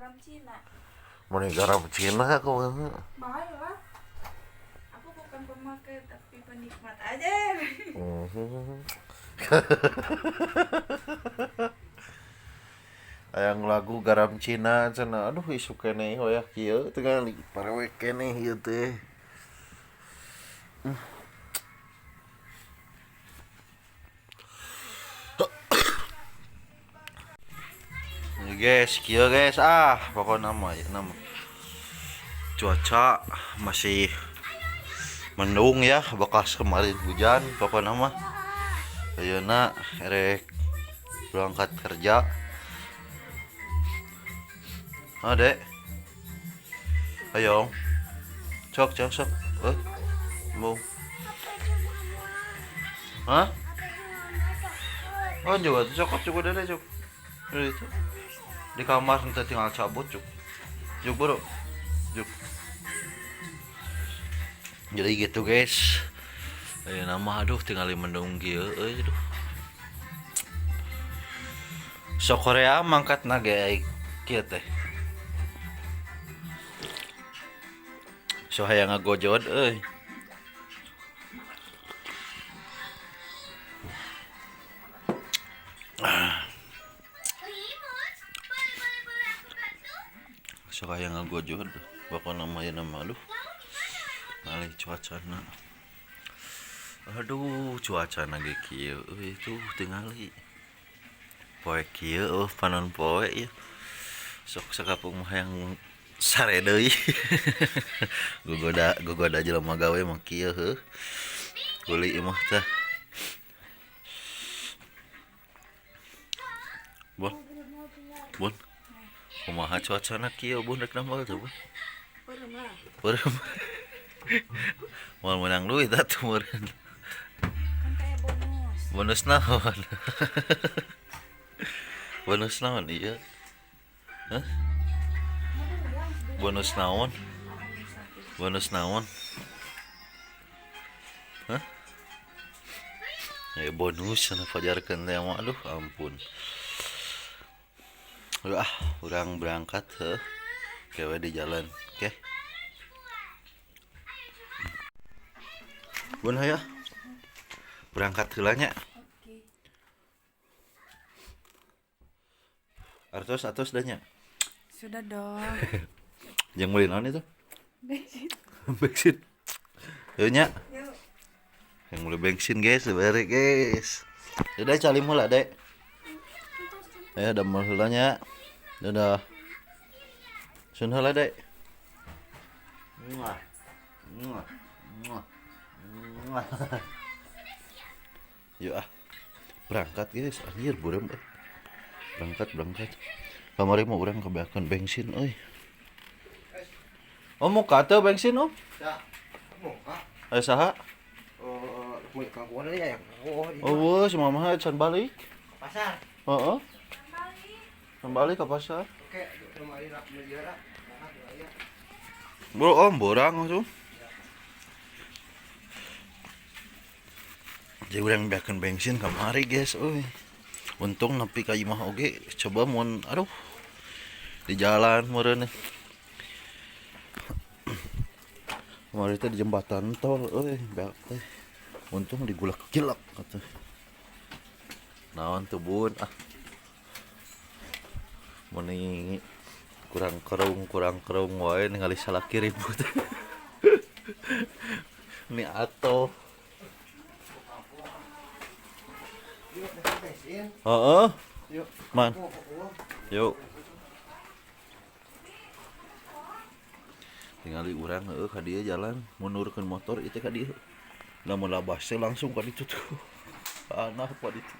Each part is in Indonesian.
garam Cina. Mau garam Cina kok? Mahal lah. Aku bukan pemakai tapi penikmat aja. Yang lagu garam Cina cenah aduh isu keneh hoyak kieu teu ngali parewe keneh ieu teh. Ini guys, kieu guys pokoknya nama cuaca masih mendung ya, bekas kemarin hujan pokoknya mah. Ayeuna erek berangkat kerja. Dek. Ayo. Sok. Mau. Hah? Oh juga tuh cokot juga deh cok. Itu. Di kamar nanti tinggal cabut cok. Cok bro. Cok. Jadi gitu guys. Ayo nama aduh tinggal mendung kieu aduh. Sok Korea mangkat nage kieu teh. So hayang ngagojod euy. So hayang ngagojod pokona mah ya nama aduh. Ngalih cuacana. Aduh cuacana ge kieu euy tuh tingali. Poe kieu panon poe ya. Sok sakapung mah hayang sare deui. Gogoda jelema gawe mah kieu heuh. Guli mah teh. Bun. Kumaha cuacana kieu bun rek nambal tuh bun. Perem lah. Perem. Moal menang duit atuh meureun. Kan kayak bonus. Bonus naon? Bonus naon ieu? Hah? Bonus naon? Bonus naon? Hah? Bonus cenah pajarkeun teh mah aduh ampun. Urang berangkat heuh. Kewe di jalan. Oke. Bun aya. Berangkat heula nya. Oke. Artos da nya. Sudah dong. Yang beli naon itu? Bensin. Bensin. Yuk nya. Yuk. Yang beli bensin guys, sebari guys. Udah calim heula dek. Ayo damel heula nya. Dadah. Sun heula dek. Muah. Yuk berangkat guys, anjir burem berangkat. Kamari mau urang kebeakeun bensin euy. Muka teu bensin om? Ya, muka. Aya saha? Mau kangkuan ya yang. Oh, si mama can balik. Pasar. Heeh. Kembali ke pasar. Oke, kemarin nak menjara. Bro, om borang langsung. Jadi urang beakeun bensin kamari guys euy. Untung nepi ka imah oge, coba mun aduh di jalan meureun. Kemarin teh di jembatan tol euy, beak teh. Untung digulak-gilak kata. Naon teu bun Meni kurang kerung wae ningali salaki ribut. Ini atoh. Heeh. Yuk. Man. Yuk. Tingali urang heueuh ka dieu jalan munurkeun motor itu ka dieu. Lamun labas teh langsung ka ditu tuh. Anah ka ditu.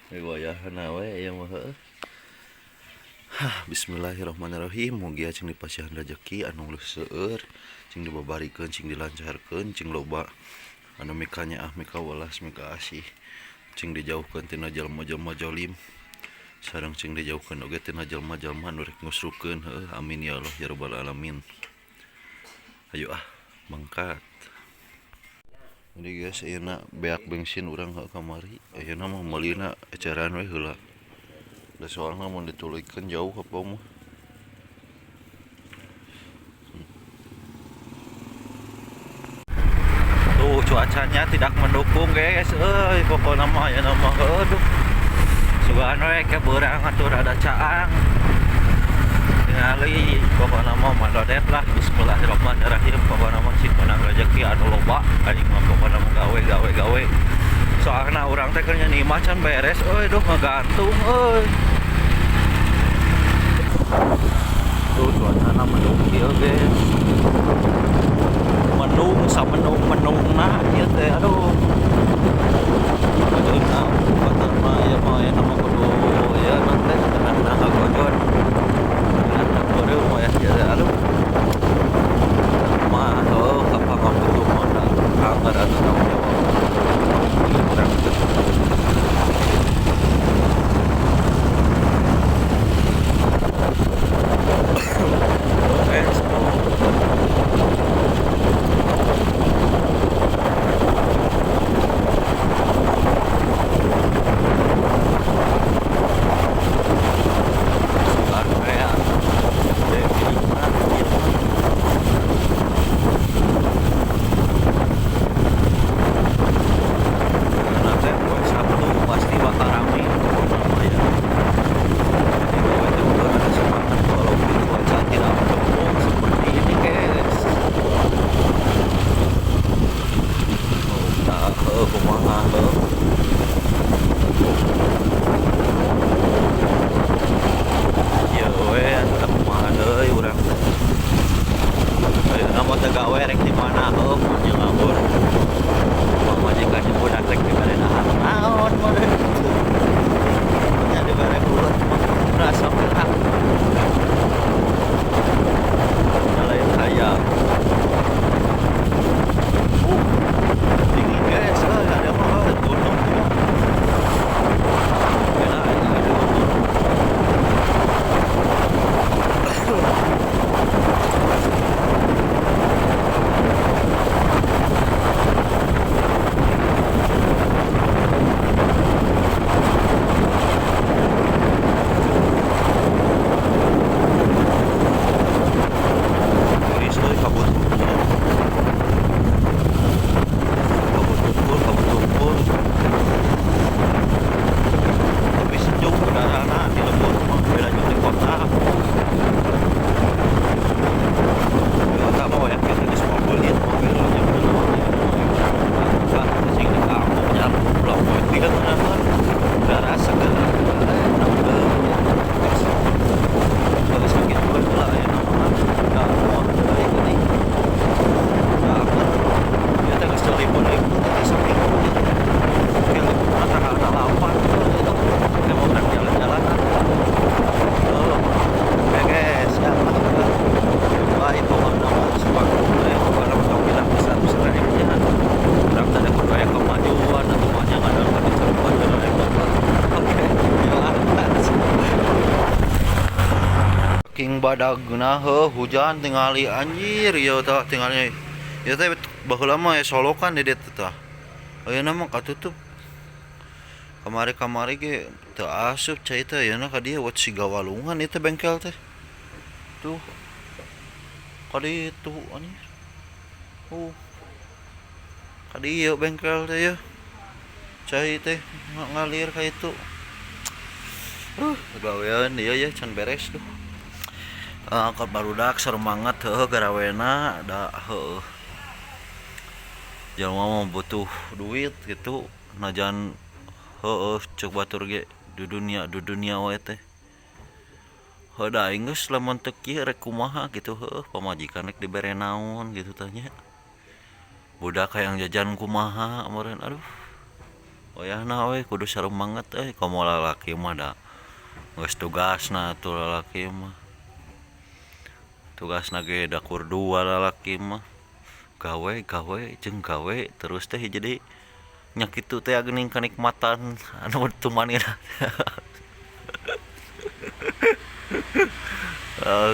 Wayahna we aya mah heueuh. Bismillahirrahmanirrahim. Mugi cing dipasihan rezeki anu geus seueur, cing dibabarikeun, cing dilancarkeun, cing loba anu mikanya mika welas mika asih. Cing dijauhkeun tina jalma-jalma zalim. Sareng cing dijauhkeun oge tina jalma-jalma anu rek ngusrukeun heueuh. Amin ya Allah ya rabbal alamin. Ayo mangkat. Jadi guys, ayeuna beak bensin urang kamari. Ayeuna mah meulina ecaran we heula. Da soalna mun dituluykeun jauh apa mah. Tuh cuacanya tidak mendukung guys, pokoknya mah ya nama aduh. Sugan we ke beurang atuh rada caang. Tingali pokoknya mah madodet lah. Bismillahirrahmanirrahim. Pokoknya mah cik menang rezeki anu loba, aing mah pokoknya mah gawe. Soalna urang teh keur nyanyi macan beres duh ngagantung Tuh cuacana mendung kieu guys. Mendung samenung-menungna ieu teh aduh. Ayeuna batur mah ya nama kudu ya nanti tenangna hagojon. Ada beureum mah ya jadi aduh. Mah apa ngabutuh mah anggar atuh tanggung jawab. Badagna hujan tingali anjir ieu tah tingali ieu teh baheula mah solokan di ditu tah ayeuna mah katutup kamari ge teu asup cai teh ayeuna ka dieu wat siga walungan ieu teh bengkel teh tuh ka ditu anjir ka dieu bengkel teh ya cai teh ngalir ka itu gawean ieu ya can beres tuh angkat barudak seremangat garawena da jelema mah butuh duit gitu najan cek batur ge di dunia we teh da aing geus lamun teu kieu rek kumaha gitu pamajikan rek dibere naon gitu tanya budak hayang jajan kumaha meureun aduh wayahna we kudu saremangat komo lalaki mah da geus tugasna atuh lalaki mah tugasna ge da kur dua lalaki mah gawe jeung gawe terus teh jadi nya kitu teh geuning kanikmatan anu teu manehna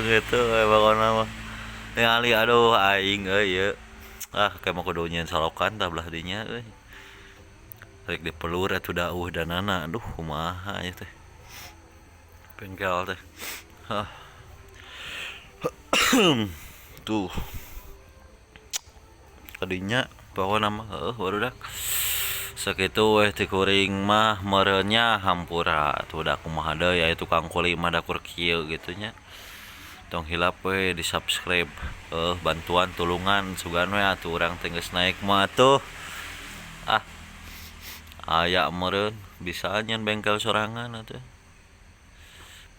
gitu pokona mah ningali aduh aing ieu kayak mau kudu nyeun salokan tah belah dinya rek dipelur atuh dauh danana aduh kumaha ieu teh bengkel teh. Hah. Tuh kadinya pokona mah barudak sakitu weh ti kuring mah merenya hampura tuh da kumaha deui aya tukang kuli mah dakur kieu gitu nya. Tong hilap we di subscribe bantuan tulungan sugan we atuh urang teh geus naik mah tuh aya meureun bisa nyen bengkel sorangan atuh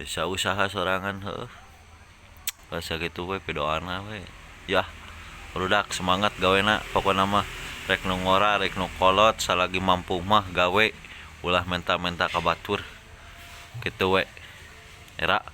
bisa usaha sorangan rasa gitu we pidoana we yah barudak semangat gawena pokona mah rek nu ngora rek nu kolot salagi mampu mah gawe ulah menta-menta ka batur kitu we era